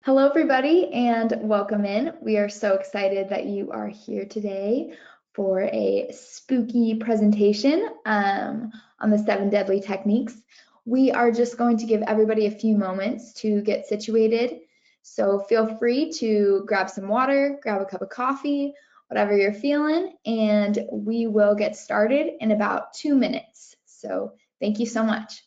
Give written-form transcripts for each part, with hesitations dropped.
Hello, everybody, and welcome in. We are so excited that you are here today for a spooky presentation on the 7 deadly techniques. We are just going to give everybody a few moments to get situated. So feel free to grab some water, grab a cup of coffee, whatever you're feeling, and we will get started in about 2 minutes. So thank you so much.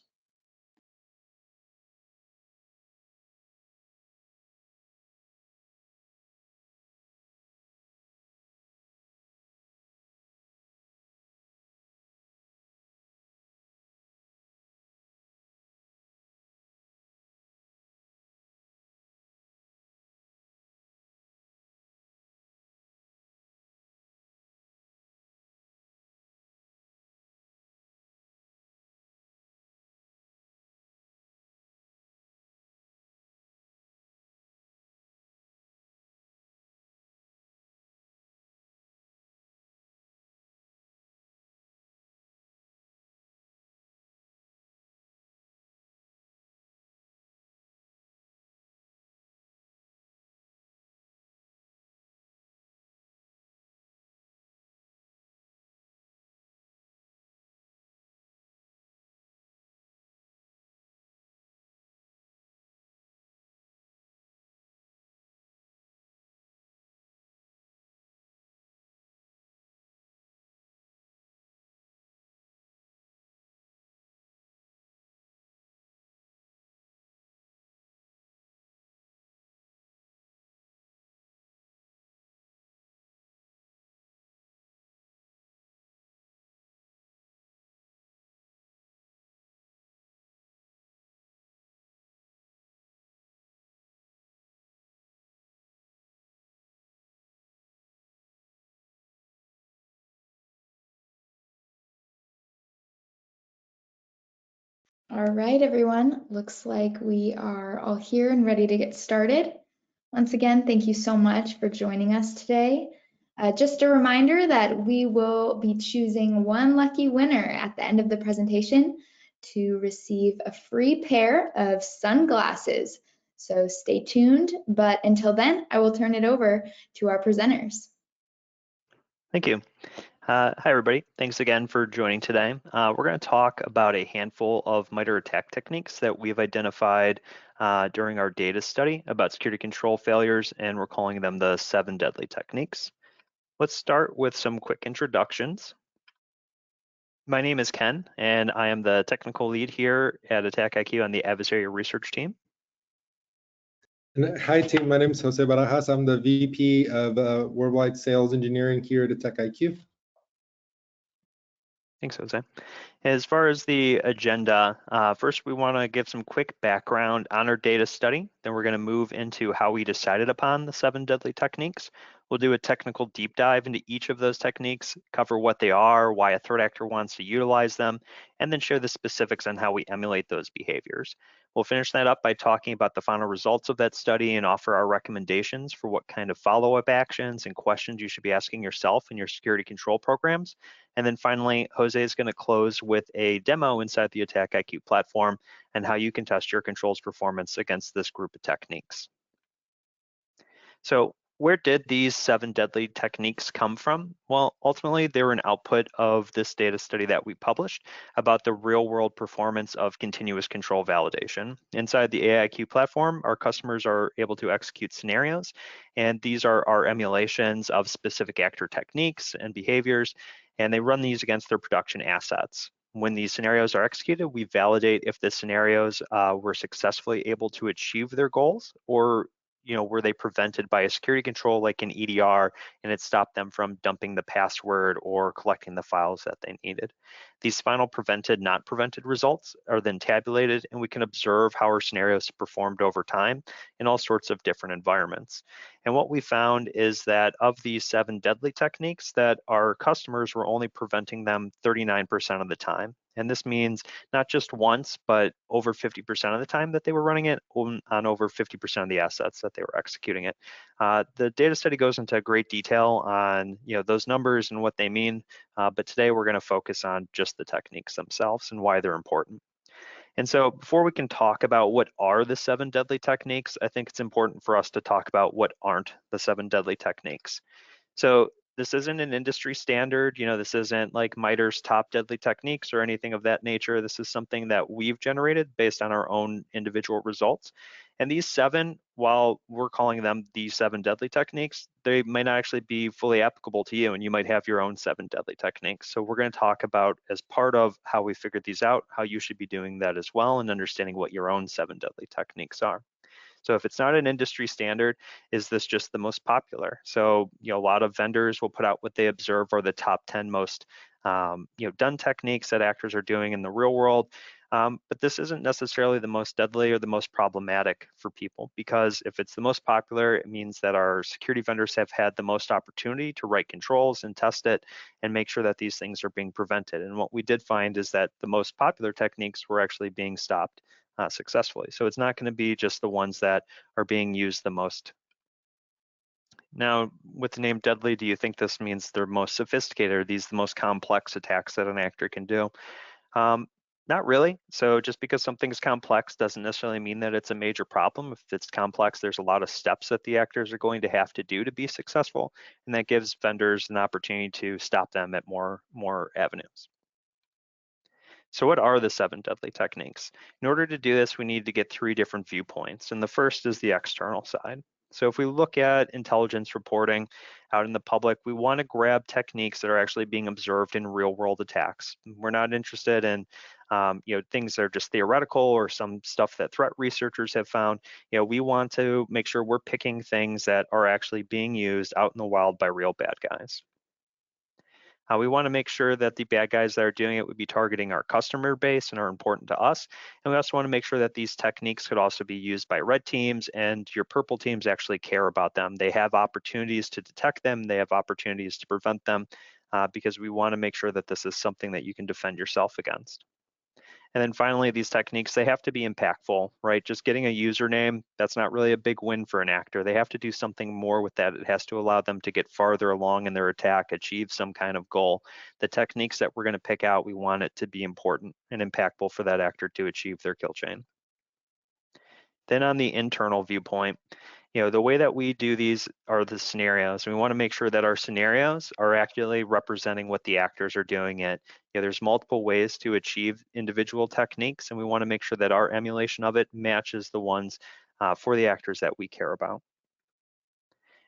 All right, everyone. Looks like we are all here and ready to get started. Once again, thank you so much for joining us today. Just a reminder that we will be choosing one lucky winner at the end of the presentation to receive a free pair of sunglasses. So stay tuned, but until then, I will turn it over to our presenters. Thank you. Hi, everybody. Thanks again for joining today. We're going to talk about a handful of MITRE ATT&CK techniques that we've identified during our data study about security control failures, and we're calling them the 7 deadly techniques. Let's start with some quick introductions. My name is Ken, and I am the technical lead here at AttackIQ on the adversary research team. Hi team, my name is Jose Barajas. I'm the VP of Worldwide Sales Engineering here at AttackIQ. Thanks, Jose. As far as the agenda, first we want to give some quick background on our data study. Then we're going to move into how we decided upon the 7 deadly techniques. We'll do a technical deep dive into each of those techniques, cover what they are, why a threat actor wants to utilize them, and then share the specifics on how we emulate those behaviors. We'll finish that up by talking about the final results of that study and offer our recommendations for what kind of follow-up actions and questions you should be asking yourself in your security control programs. And then finally, Jose is going to close with a demo inside the AttackIQ platform and how you can test your controls performance against this group of techniques. So where did these 7 deadly techniques come from? Well, ultimately, they were an output of this data study that we published about the real-world performance of continuous control validation. Inside the AIQ platform, our customers are able to execute scenarios, and these are our emulations of specific actor techniques and behaviors, and they run these against their production assets. When these scenarios are executed, we validate if the scenarios were successfully able to achieve their goals, or were they prevented by a security control like an EDR, and it stopped them from dumping the password or collecting the files that they needed. These final prevented, not prevented results are then tabulated, and we can observe how our scenarios performed over time in all sorts of different environments. And what we found is that of these 7 deadly techniques, that our customers were only preventing them 39% of the time. And this means not just once, but over 50% of the time that they were running it on over 50% of the assets that they were executing it. The data study goes into great detail on those numbers and what they mean, but today we're going to focus on just the techniques themselves and why they're important. And so before we can talk about what are the 7 deadly techniques, I think it's important for us to talk about what aren't the 7 deadly techniques. So this isn't an industry standard, this isn't like MITRE's top deadly techniques or anything of that nature. This is something that we've generated based on our own individual results. And these 7, while we're calling them the 7 deadly techniques, they might not actually be fully applicable to you, and you might have your own 7 deadly techniques. So we're going to talk about, as part of how we figured these out, how you should be doing that as well, and understanding what your own 7 deadly techniques are. So if it's not an industry standard, is this just the most popular? So, a lot of vendors will put out what they observe are the top 10 most, done techniques that actors are doing in the real world. But this isn't necessarily the most deadly or the most problematic for people, because if it's the most popular, it means that our security vendors have had the most opportunity to write controls and test it and make sure that these things are being prevented. And what we did find is that the most popular techniques were actually being stopped successfully. So it's not going to be just the ones that are being used the most. Now, with the name deadly, do you think this means they're most sophisticated? Are these the most complex attacks that an actor can do? Not really. So just because something's complex doesn't necessarily mean that it's a major problem. If it's complex, there's a lot of steps that the actors are going to have to do to be successful, and that gives vendors an opportunity to stop them at more avenues. So what are the 7 deadly techniques? In order to do this, we need to get 3 different viewpoints. And the first is the external side. So if we look at intelligence reporting out in the public, we want to grab techniques that are actually being observed in real world attacks. We're not interested in things that are just theoretical or some stuff that threat researchers have found. We want to make sure we're picking things that are actually being used out in the wild by real bad guys. We want to make sure that the bad guys that are doing it would be targeting our customer base and are important to us. And we also want to make sure that these techniques could also be used by red teams, and your purple teams actually care about them. They have opportunities to detect them. They have opportunities to prevent them, because we want to make sure that this is something that you can defend yourself against. And then finally, these techniques, they have to be impactful, right? Just getting a username, that's not really a big win for an actor. They have to do something more with that. It has to allow them to get farther along in their attack, achieve some kind of goal. The techniques that we're going to pick out, we want it to be important and impactful for that actor to achieve their kill chain. Then on the internal viewpoint, the way that we do these are the scenarios. We want to make sure that our scenarios are accurately representing what the actors are doing it. There's multiple ways to achieve individual techniques, and we want to make sure that our emulation of it matches the ones for the actors that we care about.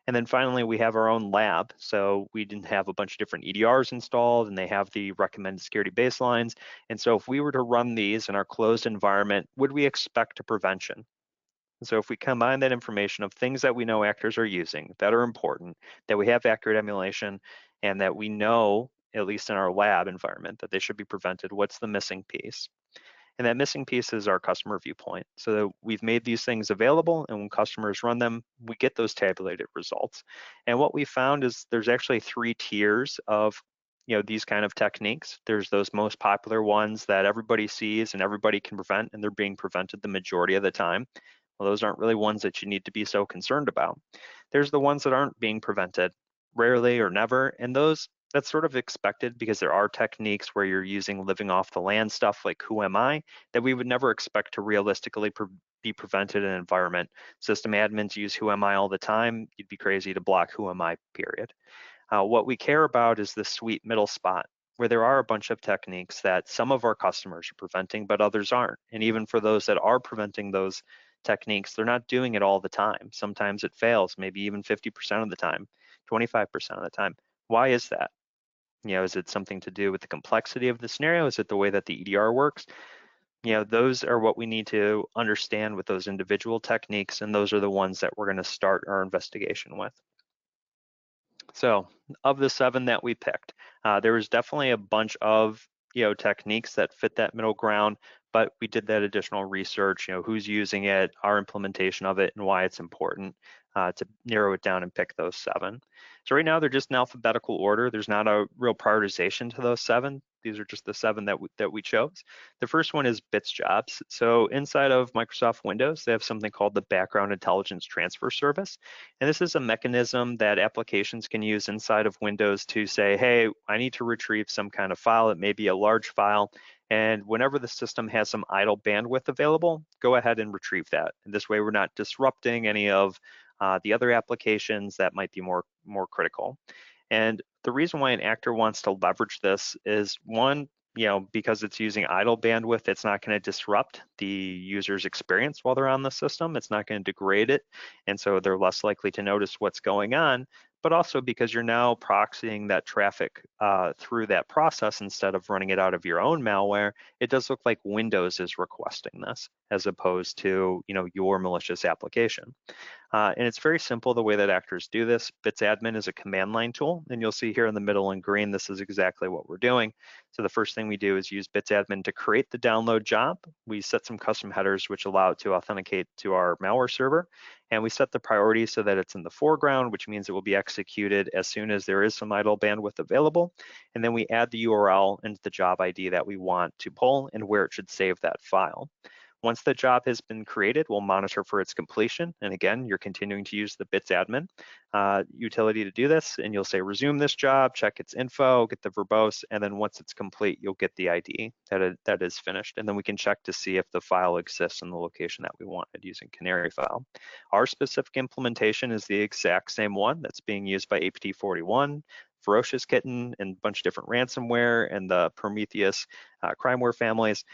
And then finally, we have our own lab. So we didn't have a bunch of different EDRs installed, and they have the recommended security baselines. And so if we were to run these in our closed environment, would we expect a prevention? So if we combine that information of things that we know actors are using that are important, that we have accurate emulation, and that we know, at least in our lab environment, that they should be prevented, what's the missing piece? And that missing piece is our customer viewpoint. So we've made these things available, and when customers run them, we get those tabulated results. And what we found is there's actually 3 tiers of these kind of techniques. There's those most popular ones that everybody sees and everybody can prevent, and they're being prevented the majority of the time. Well, those aren't really ones that you need to be so concerned about. There's the ones that aren't being prevented, rarely or never, and that's sort of expected because there are techniques where you're using living off the land stuff like who am I that we would never expect to realistically be prevented in an environment. System admins use who am I all the time. You'd be crazy to block who am I, period. What we care about is the sweet middle spot, where there are a bunch of techniques that some of our customers are preventing, but others aren't. And even for those that are preventing those techniques, they're not doing it all the time. Sometimes it fails, maybe even 50% of the time, 25% of the time. Why is that? Is it something to do with the complexity of the scenario? Is it the way that the EDR works? Those are what we need to understand with those individual techniques, and those are the ones that we're going to start our investigation with. So of the 7 that we picked, there was definitely a bunch of techniques that fit that middle ground, but we did that additional research, who's using it, our implementation of it, and why it's important to narrow it down and pick those 7. So right now they're just in alphabetical order. There's not a real prioritization to those 7. These are just the 7 that we chose. The first one is bits jobs. So inside of Microsoft Windows, they have something called the Background Intelligence Transfer Service. And this is a mechanism that applications can use inside of Windows to say, hey, I need to retrieve some kind of file. It may be a large file, And whenever the system has some idle bandwidth available, go ahead and retrieve that. And this way we're not disrupting any of the other applications that might be more critical. And the reason why an actor wants to leverage this is, one, because it's using idle bandwidth, it's not going to disrupt the user's experience while they're on the system. It's not going to degrade it. And so they're less likely to notice what's going on, but also because you're now proxying that traffic through that process instead of running it out of your own malware. It does look like Windows is requesting this as opposed to, your malicious application. And it's very simple the way that actors do this. BitsAdmin is a command line tool, and you'll see here in the middle in green, this is exactly what we're doing. So the first thing we do is use BitsAdmin to create the download job. We set some custom headers which allow it to authenticate to our malware server, and we set the priority so that it's in the foreground, which means it will be executed as soon as there is some idle bandwidth available. And then we add the URL into the job ID that we want to pull and where it should save that file. Once the job has been created, we'll monitor for its completion. And again, you're continuing to use the BitsAdmin utility to do this. And you'll say, resume this job, check its info, get the verbose. And then once it's complete, you'll get the ID that is finished. And then we can check to see if the file exists in the location that we wanted using Canary file. Our specific implementation is the exact same one that's being used by APT41, Ferocious Kitten, and a bunch of different ransomware and the Prometheus crimeware families.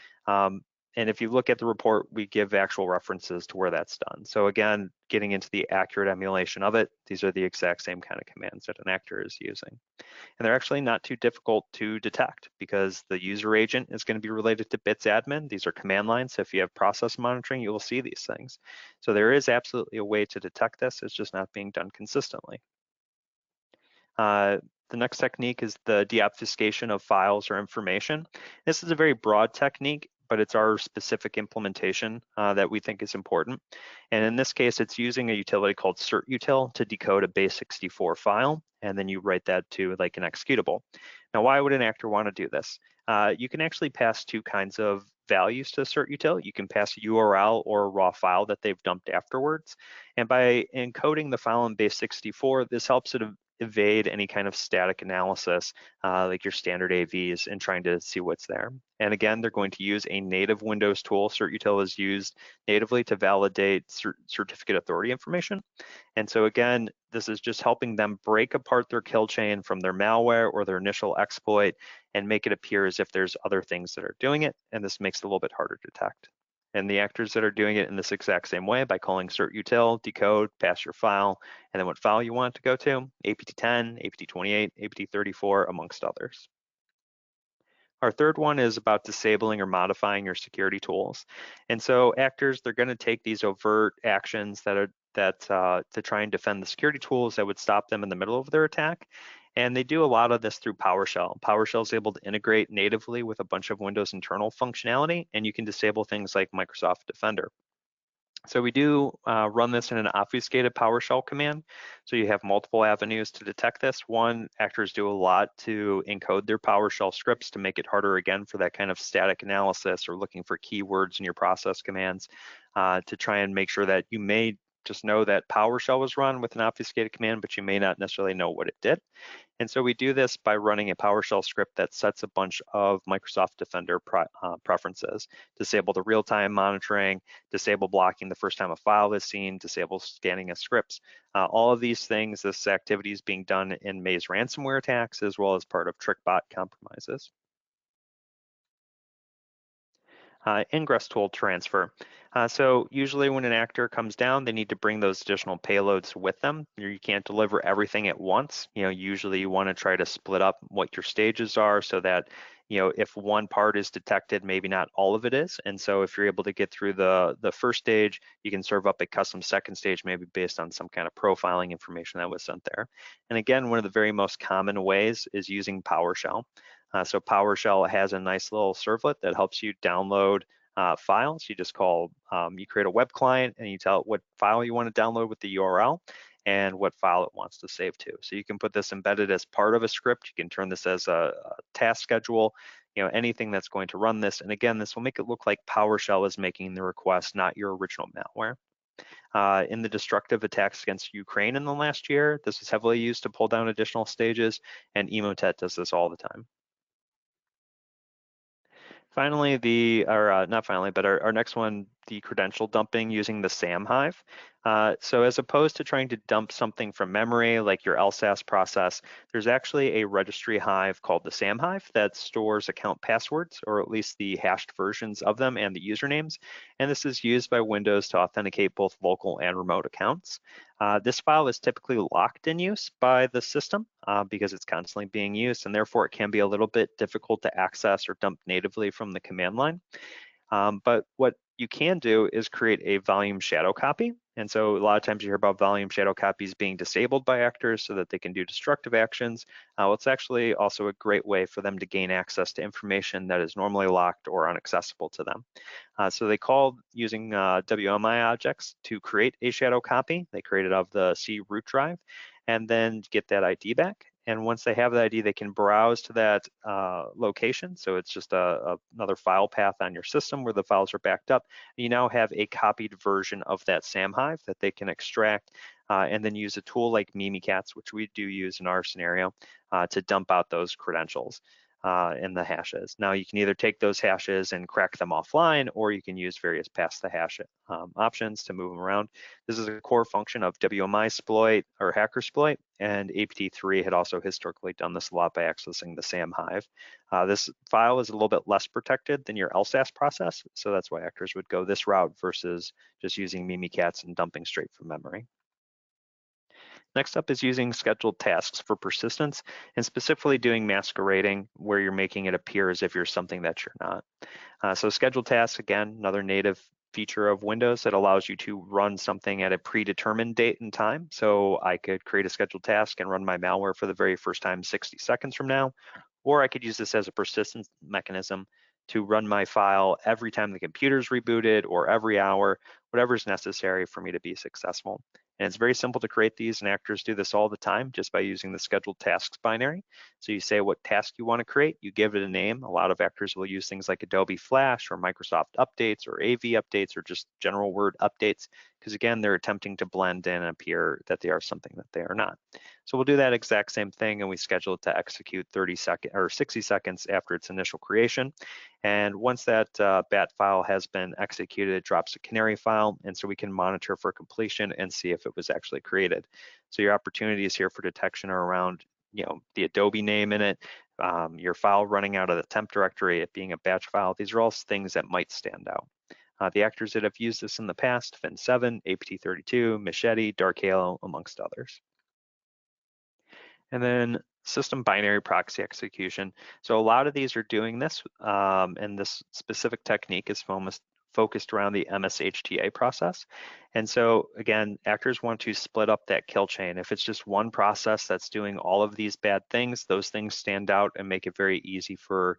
And if you look at the report, we give actual references to where that's done. So again, getting into the accurate emulation of it, these are the exact same kind of commands that an actor is using. And they're actually not too difficult to detect because the user agent is going to be related to BitsAdmin. These are command lines. So if you have process monitoring, you will see these things. So there is absolutely a way to detect this. It's just not being done consistently. The next technique is the deobfuscation of files or information. This is a very broad technique, but it's our specific implementation that we think is important. And in this case, it's using a utility called certutil to decode a base64 file, and then you write that to like an executable. Now, why would an actor want to do this? You can actually pass two kinds of values to certutil. You can pass a URL or a raw file that they've dumped afterwards. And by encoding the file in base64, this helps it evade any kind of static analysis like your standard AVs and trying to see what's there. And again, they're going to use a native Windows tool. Certutil is used natively to validate certificate authority information. And so again, this is just helping them break apart their kill chain from their malware or their initial exploit and make it appear as if there's other things that are doing it. And this makes it a little bit harder to detect. And the actors that are doing it in this exact same way by calling certutil, decode, pass your file, and then what file you want it to go to, APT10, APT28, APT34, amongst others. Our third one is about disabling or modifying your security tools. And so actors, they're going to take these overt actions to try and defend the security tools that would stop them in the middle of their attack. And they do a lot of this through PowerShell. PowerShell is able to integrate natively with a bunch of Windows internal functionality, and you can disable things like Microsoft Defender. So we do run this in an obfuscated PowerShell command. So you have multiple avenues to detect this. One, actors do a lot to encode their PowerShell scripts to make it harder again for that kind of static analysis or looking for keywords in your process commands to try and make sure that you may just know that PowerShell was run with an obfuscated command, but you may not necessarily know what it did. And so we do this by running a PowerShell script that sets a bunch of Microsoft Defender preferences. Disable the real-time monitoring, disable blocking the first time a file is seen, disable scanning of scripts. All of these things, this activity is being done in Maze ransomware attacks as well as part of TrickBot compromises. Ingress tool transfer. So usually when an actor comes down, they need to bring those additional payloads with them. You can't deliver everything at once. Usually you want to try to split up what your stages are so that, if one part is detected, maybe not all of it is. And so if you're able to get through the first stage, you can serve up a custom second stage, maybe based on some kind of profiling information that was sent there. And again, one of the very most common ways is using PowerShell. So PowerShell has a nice little servlet that helps you download files. You just you create a web client and you tell it what file you want to download with the URL and what file it wants to save to. So you can put this embedded as part of a script. You can turn this as a task schedule, anything that's going to run this. And again, this will make it look like PowerShell is making the request, not your original malware. In the destructive attacks against Ukraine in the last year, this was heavily used to pull down additional stages, and Emotet does this all the time. Finally, not finally, but our next one, the credential dumping using the SAM hive. So as opposed to trying to dump something from memory like your LSAS process, there's actually a registry hive called the SAM hive that stores account passwords, or at least the hashed versions of them and the usernames. And this is used by Windows to authenticate both local and remote accounts. This file is typically locked in use by the system because it's constantly being used, and therefore it can be a little bit difficult to access or dump natively from the command line. But what you can do is create a volume shadow copy. And so a lot of times you hear about volume shadow copies being disabled by actors so that they can do destructive actions. Well, it's actually also a great way for them to gain access to information that is normally locked or inaccessible to them. So they call using WMI objects to create a shadow copy. They create it of the C root drive and then get that ID back. And once they have the ID, they can browse to that location. So it's just another file path on your system where the files are backed up. You now have a copied version of that SAM hive that they can extract and then use a tool like Mimikatz, which we do use in our scenario, to dump out those credentials and the hashes. Now you can either take those hashes and crack them offline, or you can use various pass the hash options to move them around. This is a core function of WMI-sploit or hackersploit, and APT3 had also historically done this a lot by accessing the SAM hive. This file is a little bit less protected than your LSAS process, so that's why actors would go this route versus just using Mimikatz and dumping straight from memory. Next up is using scheduled tasks for persistence and specifically doing masquerading where you're making it appear as if you're something that you're not. So scheduled tasks, again, another native feature of Windows that allows you to run something at a predetermined date and time. So I could create a scheduled task and run my malware for the very first time 60 seconds from now, or I could use this as a persistence mechanism to run my file every time the computer's rebooted or every hour, whatever is necessary for me to be successful. And it's very simple to create these, and actors do this all the time just by using the scheduled tasks binary. So you say what task you want to create, you give it a name. A lot of actors will use things like Adobe Flash or Microsoft Updates or AV Updates or just general Word updates, because again, they're attempting to blend in and appear that they are something that they are not. So we'll do that exact same thing, and we schedule it to execute 60 seconds after its initial creation. And once that bat file has been executed, it drops a canary file, and so we can monitor for completion and see if it was actually created. So your opportunities here for detection are around, the Adobe name in it, your file running out of the temp directory, it being a batch file. These are all things that might stand out. The actors that have used this in the past, Fin7, APT32, Machete, Dark Halo, amongst others. And then system binary proxy execution. So a lot of these are doing this, and this specific technique is focused around the MSHTA process. And so again, actors want to split up that kill chain. If it's just one process that's doing all of these bad things, those things stand out and make it very easy for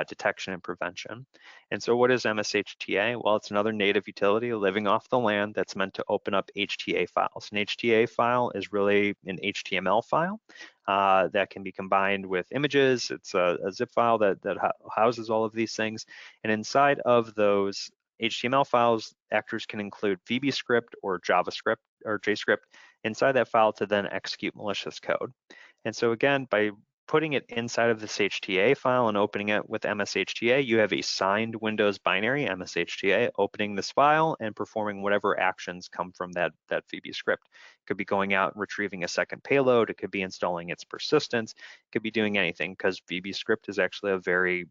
detection and prevention. And so what is MSHTA? Well, it's another native utility living off the land that's meant to open up HTA files. An HTA file is really an HTML file that can be combined with images. It's a zip file that houses all of these things. And inside of those HTML files, actors can include VBScript or JavaScript or JScript inside that file to then execute malicious code. And so again, by putting it inside of this HTA file and opening it with MSHTA, you have a signed Windows binary, MSHTA, opening this file and performing whatever actions come from that VBScript. It could be going out and retrieving a second payload. It could be installing its persistence. It could be doing anything, because VBScript is actually a very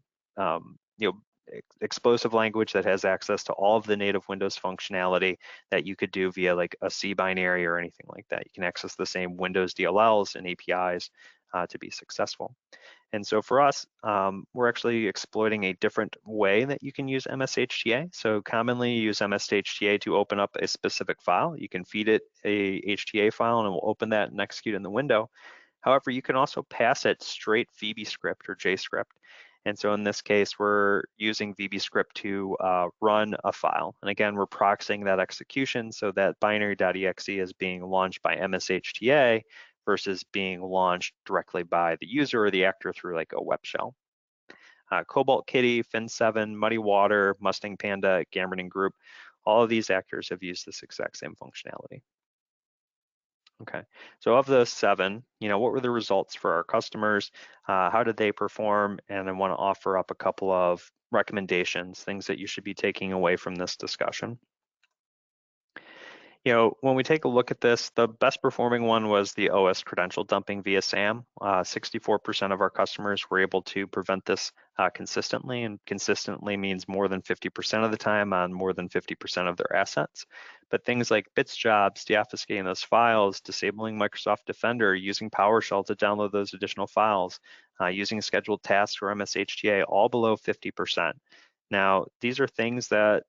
explosive language that has access to all of the native Windows functionality that you could do via like a C binary or anything like that. You can access the same Windows DLLs and APIs to be successful. And so for us, we're actually exploiting a different way that you can use MSHTA. So commonly you use MSHTA to open up a specific file. You can feed it a HTA file and it will open that and execute in the window. However, you can also pass it straight VBScript or JScript. And so in this case, we're using VBScript to run a file. And again, we're proxying that execution so that binary.exe is being launched by MSHTA versus being launched directly by the user or the actor through like a web shell. Cobalt Kitty, Fin7, Muddy Water, Mustang Panda, Gambling Group, all of these actors have used this exact same functionality. Okay, so of the 7, what were the results for our customers? How did they perform? And I want to offer up a couple of recommendations, things that you should be taking away from this discussion. When we take a look at this, the best performing one was the OS credential dumping via SAM. 64% of our customers were able to prevent this consistently, and consistently means more than 50% of the time on more than 50% of their assets. But things like bits jobs, deobfuscating those files, disabling Microsoft Defender, using PowerShell to download those additional files, using scheduled tasks or MSHTA, all below 50%. Now, these are things that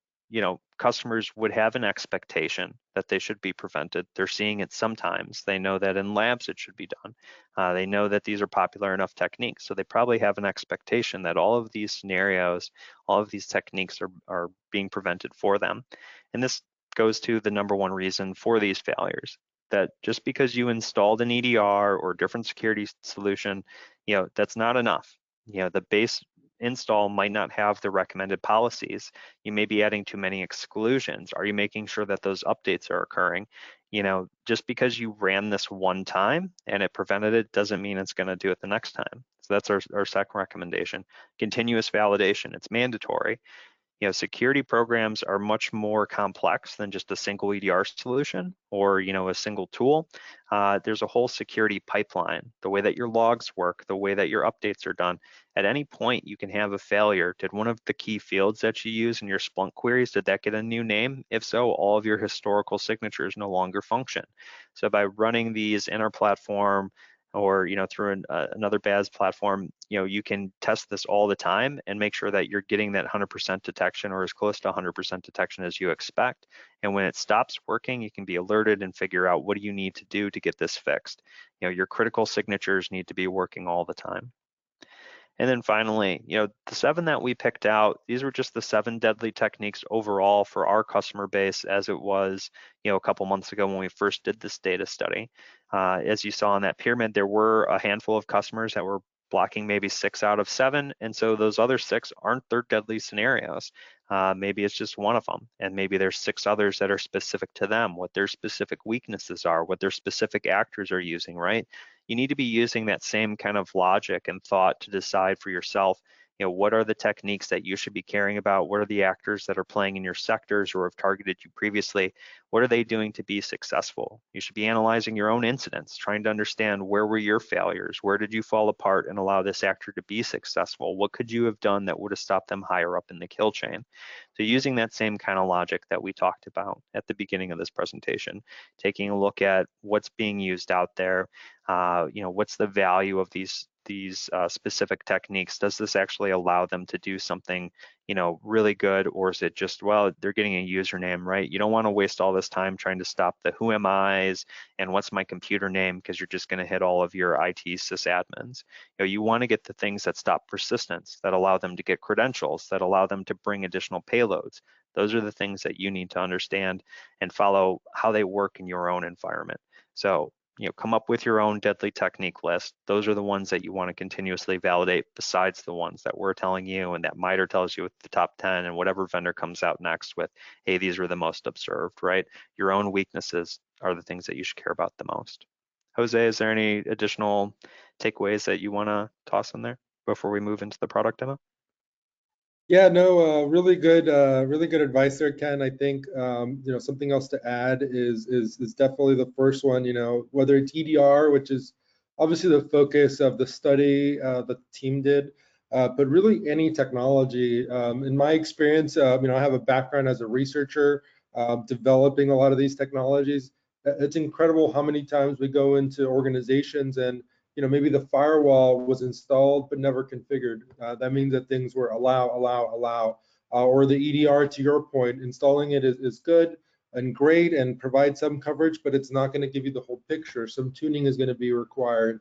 customers would have an expectation that they should be prevented. They're seeing it sometimes. They know that in labs it should be done. They know that these are popular enough techniques. So they probably have an expectation that all of these scenarios, all of these techniques are being prevented for them. And this goes to the number one reason for these failures, that just because you installed an EDR or a different security solution, that's not enough. The base install might not have the recommended policies. You may be adding too many exclusions. Are you making sure that those updates are occurring? Just because you ran this one time and it prevented it doesn't mean it's going to do it the next time. So that's our second recommendation. Continuous validation, it's mandatory. Security programs are much more complex than just a single EDR solution or, a single tool. There's a whole security pipeline, the way that your logs work, the way that your updates are done. At any point, you can have a failure. Did one of the key fields that you use in your Splunk queries, did that get a new name? If so, all of your historical signatures no longer function. So by running these in our platform, or through another BAS platform, you can test this all the time and make sure that you're getting that 100% detection or as close to 100% detection as you expect. And when it stops working, you can be alerted and figure out what do you need to do to get this fixed. Your critical signatures need to be working all the time. And then finally, the 7 that we picked out, these were just the 7 deadly techniques overall for our customer base as it was, a couple months ago when we first did this data study. As you saw in that pyramid, there were a handful of customers that were blocking maybe 6 out of 7. And so those other 6 aren't their deadly scenarios. Maybe it's just one of them. And maybe there's 6 others that are specific to them, what their specific weaknesses are, what their specific actors are using, right? You need to be using that same kind of logic and thought to decide for yourself, what are the techniques that you should be caring about? What are the actors that are playing in your sectors or have targeted you previously? What are they doing to be successful? You should be analyzing your own incidents, trying to understand where were your failures? Where did you fall apart and allow this actor to be successful? What could you have done that would have stopped them higher up in the kill chain? So using that same kind of logic that we talked about at the beginning of this presentation, taking a look at what's being used out there, what's the value of these specific techniques? Does this actually allow them to do something, really good, or is it just, well, they're getting a username, right? You don't want to waste all this time trying to stop the who am I's and what's my computer name, because you're just going to hit all of your IT sysadmins. You want to get the things that stop persistence, that allow them to get credentials, that allow them to bring additional payloads. Those are the things that you need to understand and follow how they work in your own environment. So come up with your own deadly technique list. Those are the ones that you want to continuously validate besides the ones that we're telling you and that MITRE tells you with the top 10 and whatever vendor comes out next with, hey, these are the most observed, right? Your own weaknesses are the things that you should care about the most. Jose, is there any additional takeaways that you want to toss in there before we move into the product demo? Yeah, no, really good advice there, Ken. I think something else to add is definitely the first one. Whether it's EDR, which is obviously the focus of the study the team did, but really any technology. In my experience, I have a background as a researcher developing a lot of these technologies. It's incredible how many times we go into organizations and maybe the firewall was installed but never configured. That means that things were allow, or the EDR, to your point, installing it is good and great and provide some coverage, but it's not going to give you the whole picture. Some tuning is going to be required.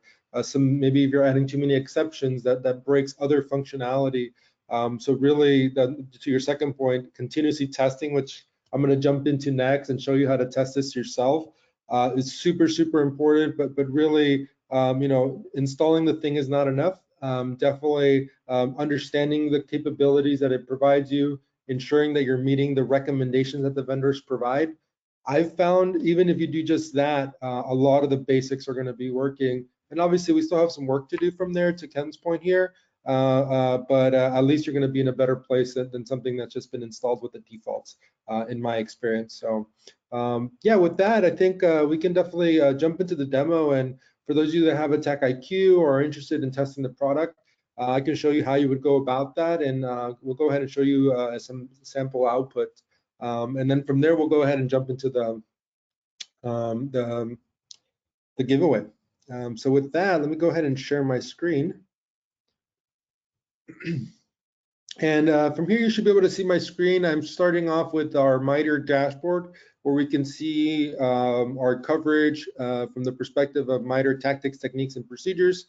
Maybe if you're adding too many exceptions, that breaks other functionality. So really, to your second point, continuously testing, which I'm going to jump into next and show you how to test this yourself, is super, super important. But really, installing the thing is not enough. Definitely understanding the capabilities that it provides you, ensuring that you're meeting the recommendations that the vendors provide. I've found even if you do just that, a lot of the basics are going to be working. And obviously, we still have some work to do from there, to Ken's point here. but at least you're going to be in a better place than something that's just been installed with the defaults, in my experience. So yeah, with that, I think we can definitely jump into the demo. And for those of you that have AttackIQ or are interested in testing the product, I can show you how you would go about that, and we'll go ahead and show you some sample output. And then from there, we'll go ahead and jump into the giveaway. So with that, let me go ahead and share my screen. And from here, you should be able to see my screen. I'm starting off with our MITRE dashboard, where we can see our coverage from the perspective of MITRE tactics, techniques, and procedures,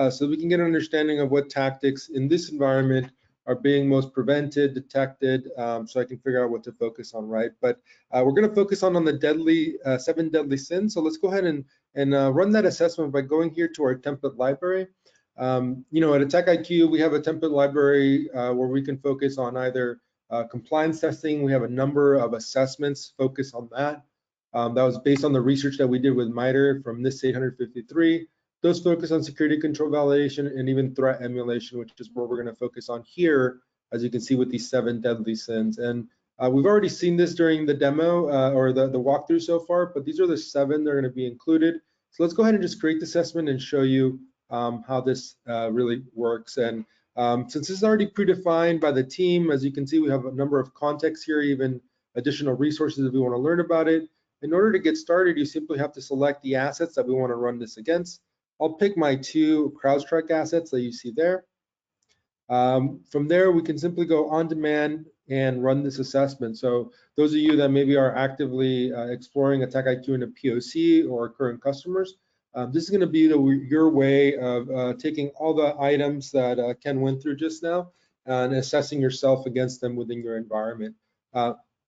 so we can get an understanding of what tactics in this environment are being most prevented, detected, so I can figure out what to focus on, right? But we're going to focus on the deadly 7 deadly sins. So let's go ahead and run that assessment by going here to our template library. You know, at AttackIQ, we have a template library where we can focus on either compliance testing. We have a number of assessments focused on that. That was based on the research that we did with MITRE from NIST 853. Those focus on security control validation and even threat emulation, which is where we're going to focus on here, as you can see with these 7 deadly sins. And we've already seen this during the demo or the walkthrough so far, but these are the 7 that are going to be included. So let's go ahead and just create the assessment and show you how this really works. And since this is already predefined by the team, as you can see, we have a number of contexts here, even additional resources if we want to learn about it. In order to get started, you simply have to select the assets that we want to run this against. I'll pick my 2 CrowdStrike assets that you see there. From there, we can simply go on demand and run this assessment. So those of you that maybe are actively exploring AttackIQ in a POC or current customers, this is going to be your way of taking all the items that Ken went through just now and assessing yourself against them within your environment.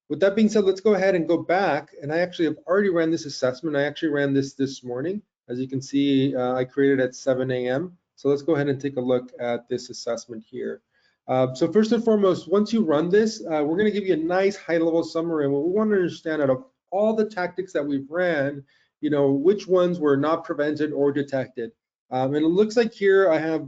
With that being said, let's go ahead and go back. And I actually have already ran this assessment. I actually ran this morning. As you can see, I created at 7 a.m. So let's go ahead and take a look at this assessment here. So first and foremost, once you run this, we're going to give you a nice high-level summary. And what we want to understand out of all the tactics that we've ran, you know, which ones were not prevented or detected. And it looks like here I have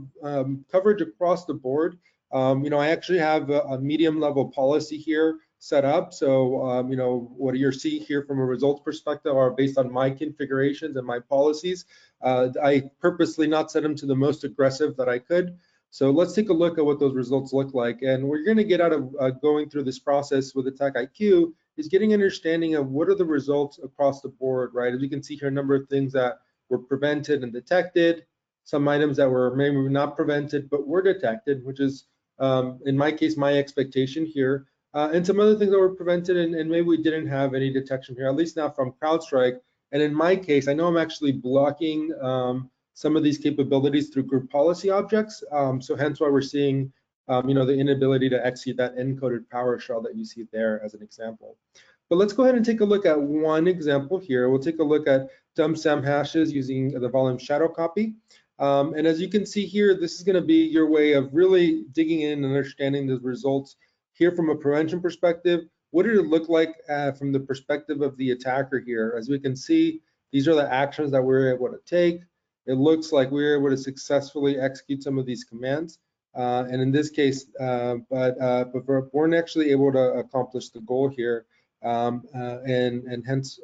coverage across the board. You know, I actually have a medium level policy here set up. So, you know, what you're seeing here from a results perspective are based on my configurations and my policies. I purposely not set them to the most aggressive that I could. So let's take a look at what those results look like. And what you're going to get out of going through this process with AttackIQ is getting an understanding of what are the results across the board, right? As you can see here, a number of things that were prevented and detected, some items that were maybe not prevented but were detected, which is, in my case, my expectation here, and some other things that were prevented and maybe we didn't have any detection here, at least not from CrowdStrike. And in my case, I know I'm actually blocking some of these capabilities through group policy objects, so hence why we're seeing you know, the inability to execute that encoded PowerShell that you see there as an example. But let's go ahead and take a look at one example here. We'll take a look at dump SAM hashes using the volume shadow copy. And as you can see here, this is going to be your way of really digging in and understanding the results here from a prevention perspective. What did it look like from the perspective of the attacker here? As we can see, these are the actions that we're able to take. It looks like we were able to successfully execute some of these commands. And in this case, but we weren't actually able to accomplish the goal here, and hence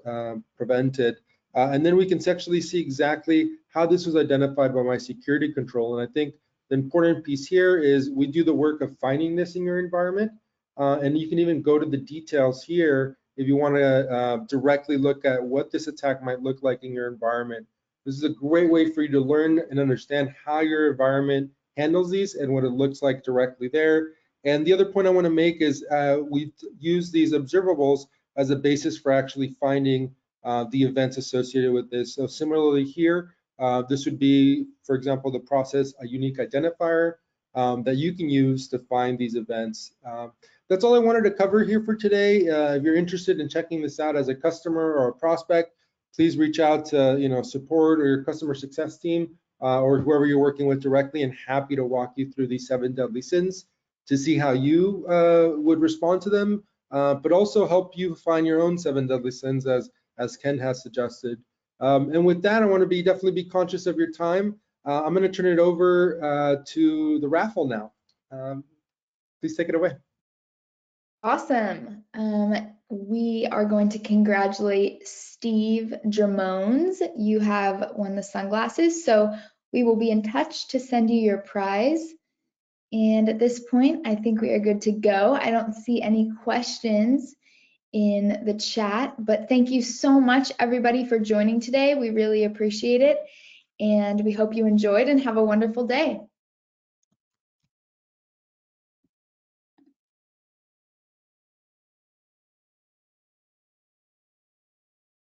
prevented. And then we can actually see exactly how this was identified by my security control. And I think the important piece here is we do the work of finding this in your environment. And you can even go to the details here if you want to directly look at what this attack might look like in your environment. This is a great way for you to learn and understand how your environment handles these and what it looks like directly there. And the other point I want to make is we've used these observables as a basis for actually finding the events associated with this. So similarly here, this would be, for example, the process, a unique identifier that you can use to find these events. That's all I wanted to cover here for today. If you're interested in checking this out as a customer or a prospect, please reach out to support or your customer success team or whoever you're working with directly, and happy to walk you through these 7 deadly sins to see how you would respond to them, but also help you find your own 7 deadly sins as Ken has suggested. And with that, I want to definitely be conscious of your time. I'm going to turn it over to the raffle now. Please take it away. Awesome. We are going to congratulate Steve Dramones. You have won the sunglasses, so we will be in touch to send you your prize. And at this point, I think we are good to go. I don't see any questions in the chat, but thank you so much, everybody, for joining today. We really appreciate it, and we hope you enjoyed and have a wonderful day.